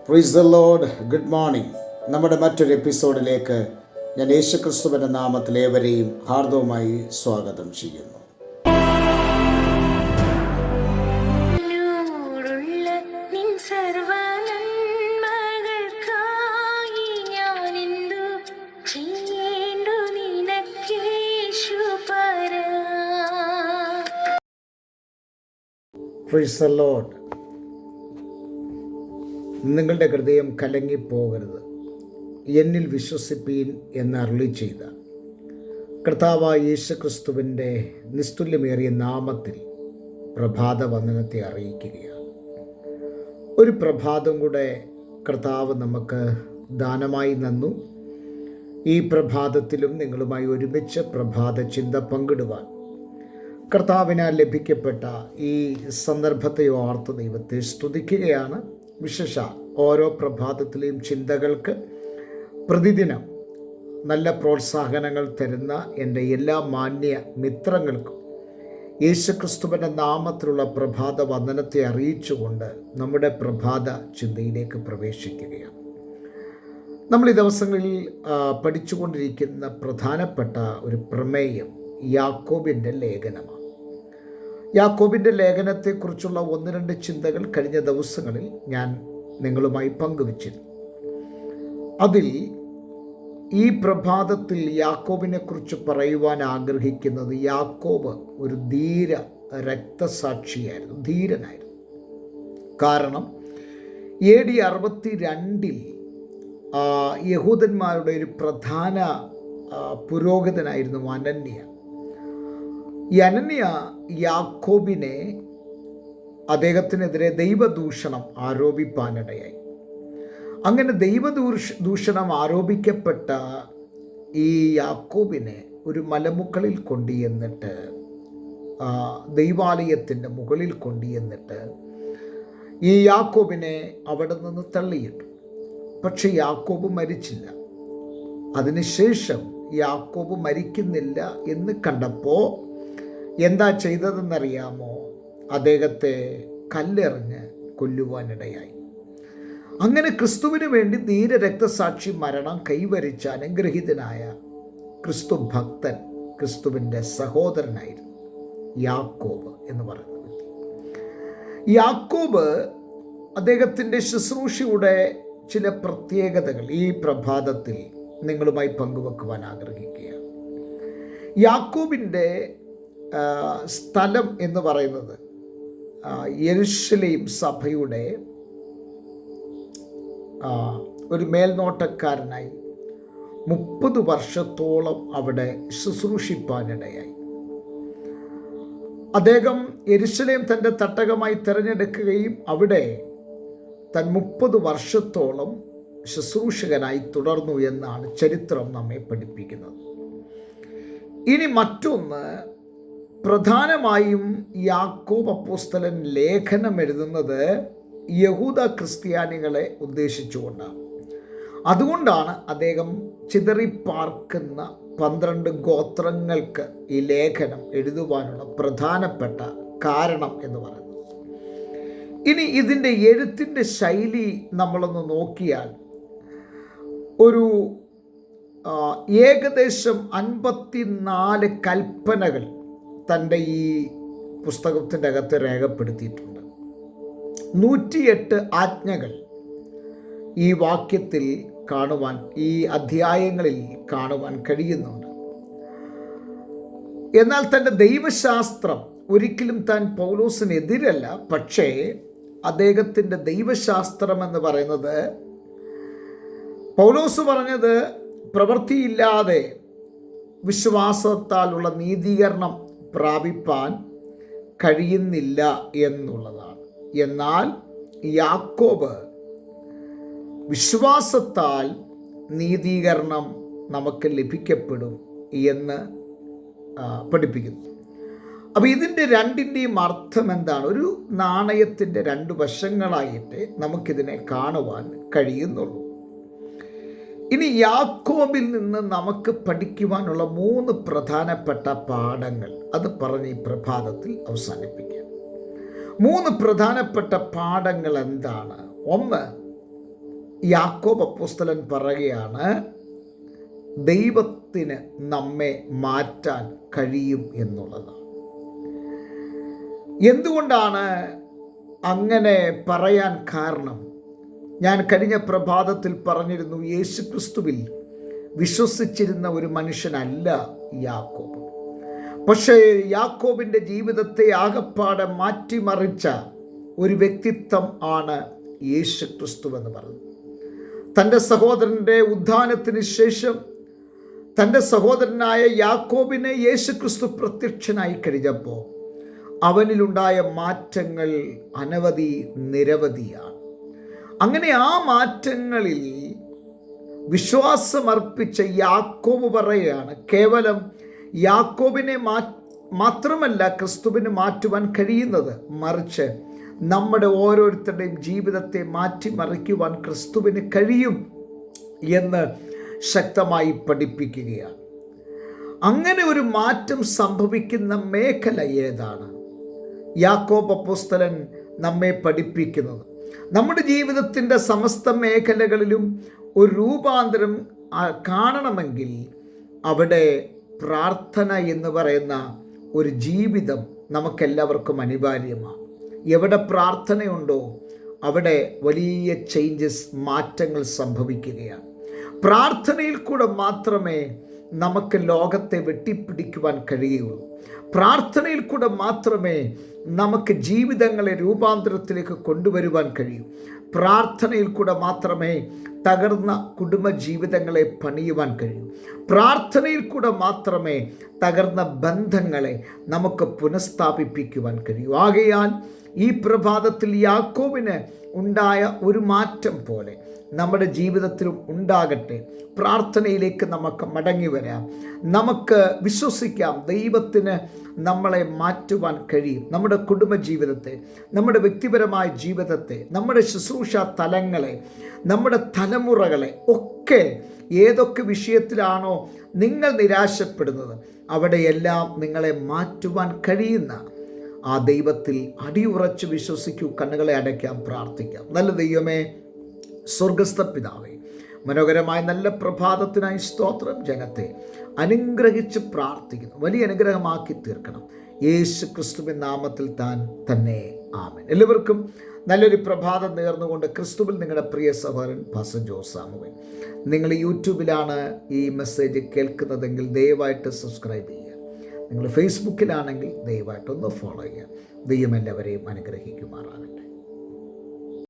Praise the Lord. Good morning. നമ്മുടെ മറ്റൊരു എപ്പിസോഡിലേക്ക് ഞാൻ യേശുക്രിസ്തുവിൻ്റെ നാമത്തിൽ ഏവരെയും ഹാർദവമായി സ്വാഗതം ചെയ്യുന്നു. Praise the Lord. നിങ്ങളുടെ ഹൃദയം കലങ്ങിപ്പോകരുത്, എന്നിൽ വിശ്വസിപ്പീൻ എന്ന് അരുളി ചെയ്ത കർത്താവായ യേശുക്രിസ്തുവിൻ്റെ നിസ്തുല്യമേറിയ നാമത്തിൽ പ്രഭാത വന്ദനത്തെ അറിയിക്കുകയാണ്. ഒരു പ്രഭാതം കൂടെ കർത്താവ് നമുക്ക് ദാനമായി തന്നു. ഈ പ്രഭാതത്തിലും നിങ്ങളുമായി ഒരുമിച്ച് പ്രഭാത ചിന്ത പങ്കിടുവാൻ കർത്താവിനാൽ ലഭിക്കപ്പെട്ട ഈ സന്ദർഭത്തെ ഓർത്ത് ദൈവത്തെ സ്തുതിക്കുകയാണ്. വിശേഷ ഓരോ പ്രഭാതത്തിലെയും ചിന്തകൾക്ക് പ്രതിദിനം നല്ല പ്രോത്സാഹനങ്ങൾ തരുന്ന എൻ്റെ എല്ലാ മാന്യ മിത്രങ്ങൾക്കും യേശുക്രിസ്തുവിൻ്റെ നാമത്തിലുള്ള പ്രഭാത വന്ദനത്തെ അറിയിച്ചുകൊണ്ട് നമ്മുടെ പ്രഭാത ചിന്തയിലേക്ക് പ്രവേശിക്കുകയാണ്. നമ്മൾ ഈ ദിവസങ്ങളിൽ പഠിച്ചുകൊണ്ടിരിക്കുന്ന പ്രധാനപ്പെട്ട ഒരു പ്രമേയം യാക്കോബിൻ്റെ ലേഖനമാണ്. യാക്കോബിൻ്റെ ലേഖനത്തെക്കുറിച്ചുള്ള ഒന്ന് രണ്ട് ചിന്തകൾ കഴിഞ്ഞ ദിവസങ്ങളിൽ ഞാൻ നിങ്ങളുമായി പങ്കുവച്ചിരുന്നു. അതിൽ ഈ പ്രഭാതത്തിൽ യാക്കോബിനെക്കുറിച്ച് പറയുവാൻ ആഗ്രഹിക്കുന്നത്, യാക്കോബ് ഒരു ധീര രക്തസാക്ഷിയായിരുന്നു, ധീരനായിരുന്നു. കാരണം AD 62 യഹൂദന്മാരുടെ ഒരു പ്രധാന പുരോഹിതനായിരുന്നു അനന്യ. ഈ അനന്യ യാക്കോബിനെ അദ്ദേഹത്തിനെതിരെ ദൈവദൂഷണം ആരോപിപ്പാനിടയായി. അങ്ങനെ ദൈവദൂഷണം ആരോപിക്കപ്പെട്ട ഈ യാക്കോബിനെ ഒരു മലമുകളിൽ കൊണ്ടുചെന്നിട്ട്, ദൈവാലയത്തിൻ്റെ മുകളിൽ കൊണ്ടുചെന്നിട്ട് ഈ യാക്കോബിനെ അവിടെ നിന്ന് തള്ളിയിട്ടു. പക്ഷെ യാക്കോബ് മരിച്ചില്ല. അതിനുശേഷം യാക്കോബ് മരിക്കുന്നില്ല എന്ന് കണ്ടപ്പോൾ എന്താ ചെയ്തതെന്നറിയാമോ? അദ്ദേഹത്തെ കല്ലെറിഞ്ഞ് കൊല്ലുവാനിടയായി. അങ്ങനെ ക്രിസ്തുവിന് വേണ്ടി ധീര രക്തസാക്ഷി മരണം കൈവരിച്ച അനുഗ്രഹീതനായ ക്രിസ്തു ഭക്തൻ, ക്രിസ്തുവിൻ്റെ സഹോദരനായിരുന്നു യാക്കോബ് എന്ന് പറയുന്ന വ്യക്തി. യാക്കോബ് അദ്ദേഹത്തിൻ്റെ ശുശ്രൂഷയുടെ ചില പ്രത്യേകതകൾ ഈ പ്രഭാതത്തിൽ നിങ്ങളുമായി പങ്കുവെക്കുവാൻ ആഗ്രഹിക്കുകയാണ്. യാക്കോബിൻ്റെ സ്ഥലം എന്ന് പറയുന്നത് യെരുശലേം സഭയുടെ ഒരു മേൽനോട്ടക്കാരനായി 30 വർഷത്തോളം അവിടെ ശുശ്രൂഷിപ്പാനിടയായി. അദ്ദേഹം യെരുശലേം തൻ്റെ തട്ടകമായി തിരഞ്ഞെടുക്കുകയും അവിടെ താൻ 30 വർഷത്തോളം ശുശ്രൂഷകനായി തുടർന്നു എന്നാണ് ചരിത്രം നമ്മെ പഠിപ്പിക്കുന്നത്. ഇനി മറ്റൊന്ന്, പ്രധാനമായും യാക്കോബ് അപ്പോസ്തലൻ ലേഖനം എഴുതുന്നത് യഹൂദ ക്രിസ്ത്യാനികളെ ഉദ്ദേശിച്ചുകൊണ്ടാണ്. അതുകൊണ്ടാണ് അദ്ദേഹം ചിതറിപ്പാർക്കുന്ന 12 ഗോത്രങ്ങൾക്ക് ഈ ലേഖനം എഴുതുവാനുള്ള പ്രധാനപ്പെട്ട കാരണം എന്ന് പറയുന്നത്. ഇനി ഇതിൻ്റെ എഴുത്തിൻ്റെ ശൈലി നമ്മളൊന്ന് നോക്കിയാൽ ഒരു ഏകദേശം 54 കൽപ്പനകൾ തൻ്റെ ഈ പുസ്തകത്തിൻ്റെ അകത്ത് രേഖപ്പെടുത്തിയിട്ടുണ്ട്. 108 ആജ്ഞകൾ ഈ വാക്യത്തിൽ കാണുവാൻ, ഈ അധ്യായങ്ങളിൽ കാണുവാൻ കഴിയുന്നുണ്ട്. എന്നാൽ തൻ്റെ ദൈവശാസ്ത്രം ഒരിക്കലും താൻ പൗലോസിനെതിരല്ല. പക്ഷേ അദ്ദേഹത്തിൻ്റെ ദൈവശാസ്ത്രം എന്ന് പറയുന്നത്, പൗലോസ് പറഞ്ഞത് പ്രവൃത്തിയില്ലാതെ വിശ്വാസത്താലുള്ള നീതീകരണം പ്രാപിപ്പാൻ കഴിയുന്നില്ല എന്നുള്ളതാണ്. എന്നാൽ യാക്കോബ് വിശ്വാസത്താൽ നീതീകരണം നമുക്ക് ലഭിക്കപ്പെടും എന്ന് പഠിപ്പിക്കുന്നു. അപ്പോൾ ഇതിൻ്റെ രണ്ടിൻ്റെയും അർത്ഥം എന്താണ്? ഒരു നാണയത്തിൻ്റെ 2 വശങ്ങളായിട്ട് നമുക്കിതിനെ കാണുവാൻ കഴിയുന്നുള്ളൂ. ഇനി യാക്കോബിൽ നിന്ന് നമുക്ക് പഠിക്കുവാനുള്ള 3 പ്രധാനപ്പെട്ട പാഠങ്ങൾ അത് പറഞ്ഞ് ഈ പ്രഭാതത്തിൽ അവസാനിപ്പിക്കാം. 3 പ്രധാനപ്പെട്ട പാഠങ്ങൾ എന്താണ്? ഒന്ന്, യാക്കോബ് അപ്പോസ്തലൻ പറയുകയാണ്, ദൈവത്തിന് നമ്മെ മാറ്റാൻ കഴിയും എന്നുള്ളതാണ്. എന്തുകൊണ്ടാണ് അങ്ങനെ പറയാൻ കാരണം? ഞാൻ കഴിഞ്ഞ പ്രഭാതത്തിൽ പറഞ്ഞിരുന്നു, യേശുക്രിസ്തുവിൽ വിശ്വസിച്ചിരുന്ന ഒരു മനുഷ്യനല്ല യാക്കോബ്. പക്ഷേ യാക്കോബിൻ്റെ ജീവിതത്തെ ആകപ്പാടെ മാറ്റിമറിച്ച ഒരു വ്യക്തിത്വം ആണ് യേശുക്രിസ്തു എന്ന് പറയുന്നത്. തൻ്റെ സഹോദരൻ്റെ ഉത്ഥാനത്തിന് ശേഷം തൻ്റെ സഹോദരനായ യാക്കോബിന് യേശുക്രിസ്തു പ്രത്യക്ഷനായി കഴിഞ്ഞപ്പോൾ അവനിലുണ്ടായ മാറ്റങ്ങൾ നിരവധിയാണ്. അങ്ങനെ ആ മാറ്റങ്ങളിൽ വിശ്വാസമർപ്പിച്ച യാക്കോബ് പറയുകയാണ്, കേവലം യാക്കോബിനെ മാത്രമല്ല ക്രിസ്തുവിന് മാറ്റുവാൻ കഴിയുന്നത്, മറിച്ച് നമ്മുടെ ഓരോരുത്തരുടെയും ജീവിതത്തെ മാറ്റിമറിക്കുവാൻ ക്രിസ്തുവിന് കഴിയും എന്ന് ശക്തമായി പഠിപ്പിക്കുകയാണ്. അങ്ങനെ ഒരു മാറ്റം സംഭവിക്കുന്ന മേഖല ഏതാണ്? യാക്കോബ് അപ്പോസ്തലൻ നമ്മെ പഠിപ്പിക്കുന്നത്, നമ്മുടെ ജീവിതത്തിൻ്റെ സമസ്ത മേഖലകളിലും ഒരു രൂപാന്തരം കാണണമെങ്കിൽ അവിടെ പ്രാർത്ഥന എന്ന് പറയുന്ന ഒരു ജീവിതം നമുക്കെല്ലാവർക്കും അനിവാര്യമാണ്. എവിടെ പ്രാർത്ഥനയുണ്ടോ അവിടെ വലിയ മാറ്റങ്ങൾ സംഭവിക്കുകയാണ്. പ്രാർത്ഥനയിൽ കൂടെ മാത്രമേ നമുക്ക് ലോകത്തെ വെട്ടിപ്പിടിക്കുവാൻ കഴിയുള്ളൂ. പ്രാർത്ഥനയിൽ കൂടെ മാത്രമേ നമുക്ക് ജീവിതങ്ങളെ രൂപാന്തരത്തിലേക്ക് കൊണ്ടുവരുവാൻ കഴിയൂ. പ്രാർത്ഥനയിൽ കൂടെ മാത്രമേ തകർന്ന കുടുംബ ജീവിതങ്ങളെ പണിയുവാൻ കഴിയൂ. പ്രാർത്ഥനയിൽ കൂടെ മാത്രമേ തകർന്ന ബന്ധങ്ങളെ നമുക്ക് പുനഃസ്ഥാപിപ്പിക്കുവാൻ കഴിയൂ. ആകയാൽ ഈ പ്രഭാതത്തിൽ യാക്കോബിന് ഉണ്ടായ ഒരു മാറ്റം പോലെ നമ്മുടെ ജീവിതത്തിലും ഉണ്ടാകട്ടെ. പ്രാർത്ഥനയിലേക്ക് നമുക്ക് മടങ്ങി വരാം. നമുക്ക് വിശ്വസിക്കാം, ദൈവത്തിന് നമ്മളെ മാറ്റുവാൻ കഴിയും. നമ്മുടെ കുടുംബജീവിതത്തെ, നമ്മുടെ വ്യക്തിപരമായ ജീവിതത്തെ, നമ്മുടെ ശുശ്രൂഷ തലങ്ങളെ, നമ്മുടെ തലമുറകളെ ഒക്കെ ഏതൊക്കെ വിഷയത്തിലാണോ നിങ്ങൾ നിരാശപ്പെടുന്നത് അവിടെയെല്ലാം നിങ്ങളെ മാറ്റുവാൻ കഴിയുന്ന ആ ദൈവത്തിൽ അടിയുറച്ച് വിശ്വസിക്കൂ. കണ്ണുകളെ അടയ്ക്കാം, പ്രാർത്ഥിക്കാം. നല്ല ദൈവമേ, സ്വർഗസ്ഥ പിതാവേ, മനോഹരമായ നല്ല പ്രഭാതത്തിനായി സ്തോത്രം. ജനത്തെ അനുഗ്രഹിച്ച് പ്രാർത്ഥിക്കുന്നു, വലിയ അനുഗ്രഹമാക്കി തീർക്കണം. യേശു ക്രിസ്തുവിൻ നാമത്തിൽ തന്നെ ആമേൻ. എല്ലാവർക്കും നല്ലൊരു പ്രഭാതം നേർന്നുകൊണ്ട് ക്രിസ്തുവിൽ നിങ്ങളുടെ പ്രിയ സഹോദരൻ പാസ്റ്റർ ജോസ് സാമുവൽ. നിങ്ങൾ യൂട്യൂബിലാണ് ഈ മെസ്സേജ് കേൾക്കുന്നതെങ്കിൽ ദയവായിട്ട് സബ്സ്ക്രൈബ് ചെയ്യുക. നിങ്ങൾ ഫേസ്ബുക്കിലാണെങ്കിൽ ദയവായിട്ടൊന്ന് ഫോളോ ചെയ്യുക. ദൈവം എല്ലാവരെയും അനുഗ്രഹിക്കുമാറാകട്ടെ.